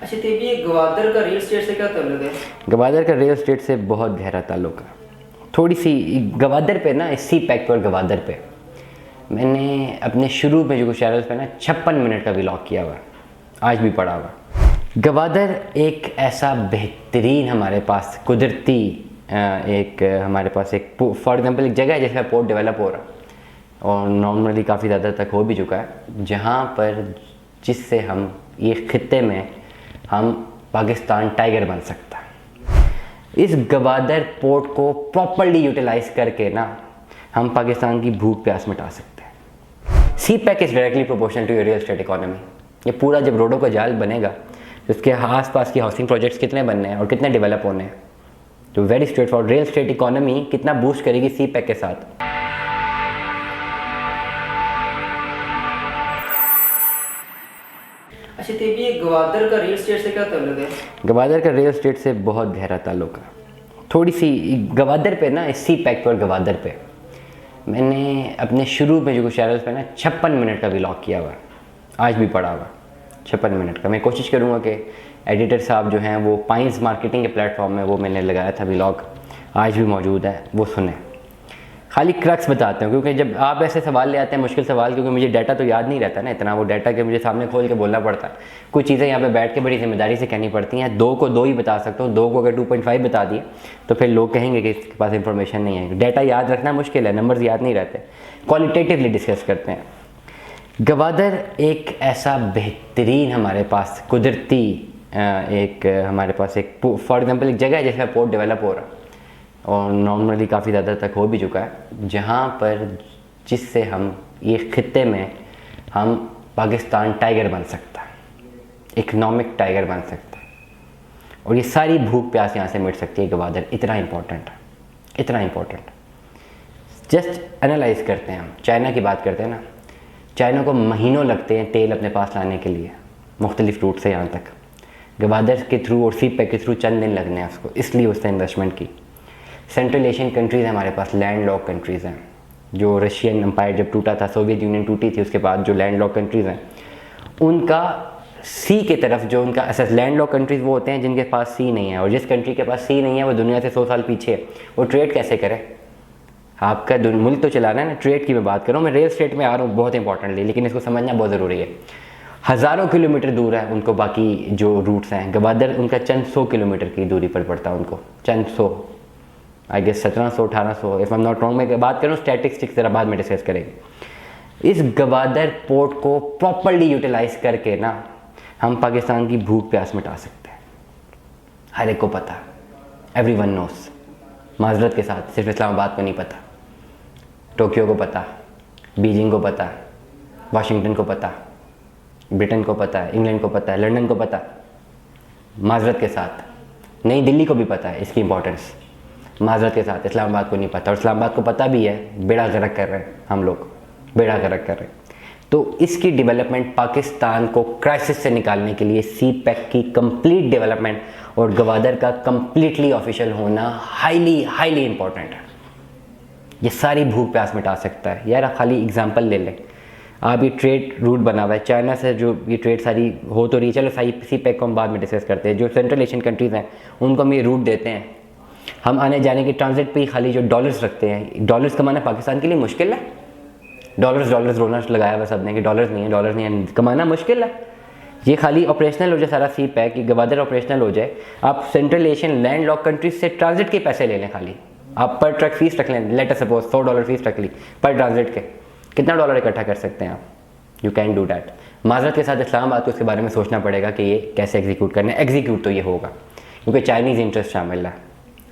अच्छा, तो ये गवादर का रियल एस्टेट से क्या ताल्लुक है? गवादर का रियल एस्टेट से बहुत गहरा ताल्लुक है। थोड़ी सी गवादर पे ना, सी पैक पर गवादर पे मैंने अपने शुरू में जो चैनल पे ना 56 मिनट का व्लॉग किया हुआ, आज भी पड़ा हुआ। गवादर एक ऐसा बेहतरीन हमारे पास कुदरती हमारे पास एक फॉर एग्जांपल एक जगह है जिसका पोर्ट डेवलप हो रहा और नॉर्मली काफ़ी ज़्यादा तक हो भी चुका है, जहाँ पर जिससे हम ये खित्ते में हम पाकिस्तान टाइगर बन सकता है। इस गवादर पोर्ट को प्रॉपर्ली यूटिलाइज करके ना हम पाकिस्तान की भूख प्यास मिटा सकते हैं। सी pack is directly proportional to real estate economy. ये पूरा जब रोडों का जाल बनेगा तो उसके आसपास की हाउसिंग प्रोजेक्ट्स कितने बनने हैं और कितने डेवलप होने हैं, तो very straight for real estate economy कितना बूस्ट करेगी सी पैक के साथ। अच्छा, तो ये गवादर का रियल एस्टेट से क्या ताल्लुक है? गवादर का रियल एस्टेट से बहुत गहरा ताल्लुक है। थोड़ी सी गवादर पे ना, सी पैक पर गवादर पे मैंने अपने शुरू में जो चैनल पे ना 56 मिनट का व्लॉग किया हुआ, आज भी पड़ा हुआ 56 मिनट का। मैं कोशिश करूँगा कि एडिटर साहब जो हैं वो पाइंस मार्केटिंग के प्लेटफॉर्म में वो मैंने लगाया था व्लॉग, आज भी मौजूद है, वो सुने। खाली क्रक्स बताते हैं, क्योंकि जब आप ऐसे सवाल ले आते हैं मुश्किल सवाल, क्योंकि मुझे डाटा तो याद नहीं रहता ना इतना, वो डाटा के मुझे सामने खोल के बोलना पड़ता है। कुछ चीज़ें यहाँ पे बैठ के बड़ी जिम्मेदारी से कहनी पड़ती हैं। 2 को 2 ही बता सकता हूँ, 2 को अगर 2.5 बता दिए तो फिर लोग कहेंगे कि इसके पास इंफॉर्मेशन नहीं है। डाटा याद रखना मुश्किल है, नंबर्स याद नहीं रहते। क्वालिटेटिवली डिस्कस करते हैं। गवादर एक ऐसा बेहतरीन हमारे पास कुदरती हमारे पास एक फॉर एग्जांपल एक जगह है जिसका पोर्ट डेवलप हो रहा और नॉर्मली काफ़ी ज़्यादा तक हो भी चुका है, जहाँ पर जिससे हम ये खित्ते में हम पाकिस्तान टाइगर बन सकता है, इकनॉमिक टाइगर बन सकता है, और ये सारी भूख प्यास यहाँ से मिट सकती है। गवादर इतना इम्पोर्टेंट है, इतना इम्पोर्टेंट। जस्ट एनालाइज करते हैं, हम चाइना की बात करते हैं ना, चाइना को महीनों लगते हैं तेल अपने पास लाने के लिए मुख्तलिफ रूट से यहाँ तक। गवादर के थ्रू और सी पैक के थ्रू चंद दिन लगने हैं उसको, इसलिए उसने इन्वेस्टमेंट की। सेंट्रल एशियन कंट्रीज़ हमारे पास लैंड लॉक कंट्रीज़ हैं, जो रशियन एम्पायर जब टूटा था, सोवियत यूनियन टूटी थी, उसके बाद जो लैंड लॉक कंट्रीज़ हैं उनका सी के तरफ जो उनका असेस, लैंड लॉक कंट्रीज़ वो होते हैं जिनके पास सी नहीं है, और जिस कंट्री के पास सी नहीं है वो दुनिया से 100 साल पीछे है। वो ट्रेड कैसे करे? आपका मुल्क तो चलाना है ना, ट्रेड की मैं बात कर रहा हूँ, मैं रियल एस्टेट में आ रहा हूँ बहुत इंपॉर्टेंटली, लेकिन इसको समझना बहुत ज़रूरी है। हज़ारों किलोमीटर दूर है उनको बाकी जो रूट्स हैं। गवादर उनका चंद 100 किलोमीटर की दूरी पर पड़ता है उनको, चंद 100, I guess 1700 1800, if I am not wrong. मैं बात करूँ स्टैटिस्टिक्स ज़रा बाद में डिस्कस करेंगे। इस गवादर पोर्ट को प्रॉपर्ली यूटिलाइज करके ना हम पाकिस्तान की भूख प्यास मिटा सकते हैं। हर एक को पता, एवरीवन नोस। माजरत के साथ सिर्फ इस्लामाबाद को नहीं पता, टोक्यो को पता, बीजिंग को पता, वाशिंगटन को पता, ब्रिटेन को पता है, इंग्लैंड को पता है, लंदन को पता। माजरत के साथ नई दिल्ली को भी पता है इसकी इंपॉर्टेंस। माजरत के साथ इस्लामाबाद को नहीं पता, और इस्लामाबाद को पता भी है, बेड़ा गर्क कर रहे हैं हम लोग, बेड़ा गर्क कर रहे हैं। तो इसकी डेवलपमेंट पाकिस्तान को क्राइसिस से निकालने के लिए सी पैक की कंप्लीट डेवलपमेंट और गवादर का कंप्लीटली ऑफिशियल होना हाईली हाईली इंपॉर्टेंट है। ये सारी भूख प्यास मिटा सकता है। यार खाली एग्जांपल ले लें, आप ये ट्रेड रूट बना हुआ है चाइना से, जो ये ट्रेड सारी हो तो रही, चलो सी पैक को हम बाद में डिस्कस करते हैं। जो सेंट्रल एशियन कंट्रीज़ हैं उनको हम ये रूट देते हैं, हम आने जाने के ट्रांजिट पे ही खाली जो डॉलर्स रखते हैं। डॉलर्स कमाना पाकिस्तान के लिए मुश्किल है, डॉलर्स रोना लगाया हुआ सब ने कि डॉलर्स नहीं है, कमाना मुश्किल है। ये खाली ऑपरेशनल हो जाए सारा सी पैक, कि गवादर ऑपरेशनल हो जाए, आप central Asian land lock countries से ट्रांजिट के पैसे ले लें, खाली आप पर ट्रक फीस रख लें, लेट अस सपोज $100 फीस रख ली पर ट्रांजिट के, कितना डॉलर इकट्ठा कर सकते हैं आप? You can do that. माजरत के साथ इस्लामाबाद को इसके बारे में सोचना पड़ेगा कि ये कैसे एग्जीक्यूट करना है। एग्जीक्यूट तो ये होगा क्योंकि चाइनीज़ इंटरेस्ट शामिल है।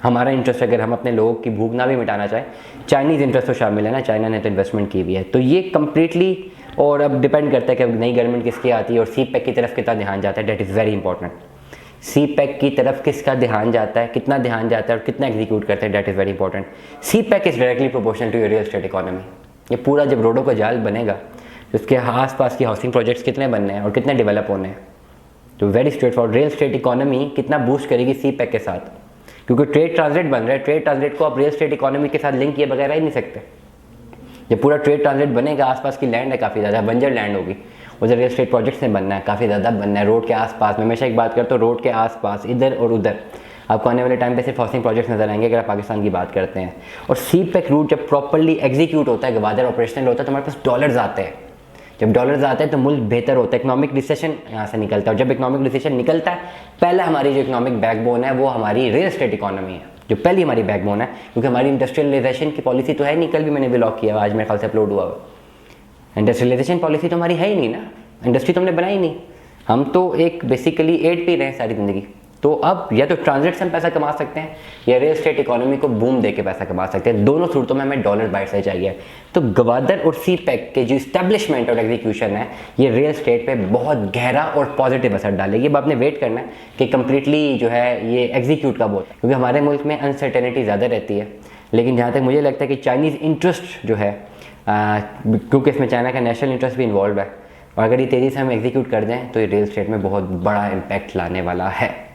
हमारा इंटरेस्ट अगर हम अपने लोगों की भूख ना भी मिटाना चाहें, चाइनीज़ इंटरेस्ट तो शामिल है ना, चाइना ने तो इन्वेस्टमेंट की हुई है। तो ये कम्प्लीटली, और अब डिपेंड करता है कि नई गवर्नमेंट किसकी आती है और सी पैक की तरफ कितना ध्यान जाता है। Debt is very important. C pack की तरफ किसका ध्यान जाता है, कितना ध्यान जाता है और कितना एग्जीक्यूट करते हैं, debt is very important. C pack is directly proportional to real estate economy. ये पूरा जब रोडों का जाल बनेगा तो उसके आसपास की हाउसिंग प्रोजेक्ट्स कितने बनने हैं और कितने डेवलप होने हैं, तो very straight for real estate economy कितना बूस्ट करेगी सी पैक के साथ, क्योंकि ट्रेड ट्रांजिट बन रहा है। ट्रेड ट्रांजिट को आप रियल एस्टेट इकोनॉमी के साथ लिंक किए बगैर ही नहीं सकते। जब पूरा ट्रेड ट्रांजिट बनेगा, आसपास की लैंड है काफ़ी ज़्यादा, बंजर लैंड होगी, उधर रियल स्टेट प्रोजेक्ट्स ने बनना है, काफ़ी ज़्यादा बनना है रोड के आसपास। मैं हमेशा एक बात करता हूँ, रोड के आसपास इधर और उधर आपको आने वाले टाइम पे सिर्फ हाउसिंग प्रोजेक्ट्स नजर आएंगे अगर आप पाकिस्तान की बात करते हैं। और सी पैक रूट जब प्रॉपरली एग्जीक्यूट होता है, गवादर ऑपरेशनल होता है, तो हमारे पास डॉलर्स आते हैं। जब डॉलर्स आते हैं तो मुल्क बेहतर होता है, इकोनॉमिक रिसेशन यहाँ से निकलता है। और जब इकोनॉमिक रिसेशन निकलता है, पहला हमारी जो इकोनॉमिक बैकबोन है वो हमारी रियल एस्टेट इकोनॉमी है, जो पहली हमारी बैकबोन है, क्योंकि हमारी इंडस्ट्रियलाइजेशन की पॉलिसी तो है नहीं। कल भी मैंने ब्लॉग किया, आज मेरे ख्याल से अपलोड हुआ। इंडस्ट्रियलाइजेशन पॉलिसी तो हमारी है ही नहीं ना, इंडस्ट्री तो हमने बनाई नहीं। हम तो एक बेसिकली एड पे रहे हैं सारी ज़िंदगी। तो अब या तो ट्रांजिट से हम पैसा कमा सकते हैं या रियल एस्टेट इकोनॉमी को बूम दे के पैसा कमा सकते हैं। दोनों सूरतों में हमें डॉलर बाइट से चाहिए। तो गवादर और सी पैक के जो इस्टेब्लिशमेंट और एग्जीक्यूशन है, ये रियल एस्टेट पे बहुत गहरा और पॉजिटिव असर डालेगी। अब आपने वेट करना है कि कम्प्लीटली जो है ये एग्जीक्यूट कब होता है, क्योंकि हमारे मुल्क में अनसर्टेनिटी ज़्यादा रहती है। लेकिन जहाँ तक मुझे लगता है कि चाइनीज़ इंटरेस्ट जो है, क्योंकि इसमें चाइना का नेशनल इंटरेस्ट भी इन्वॉल्व है, और अगर ये तेज़ी से हम एग्जीक्यूट कर दें तो ये रियल एस्टेट में बहुत बड़ा इम्पैक्ट लाने वाला है।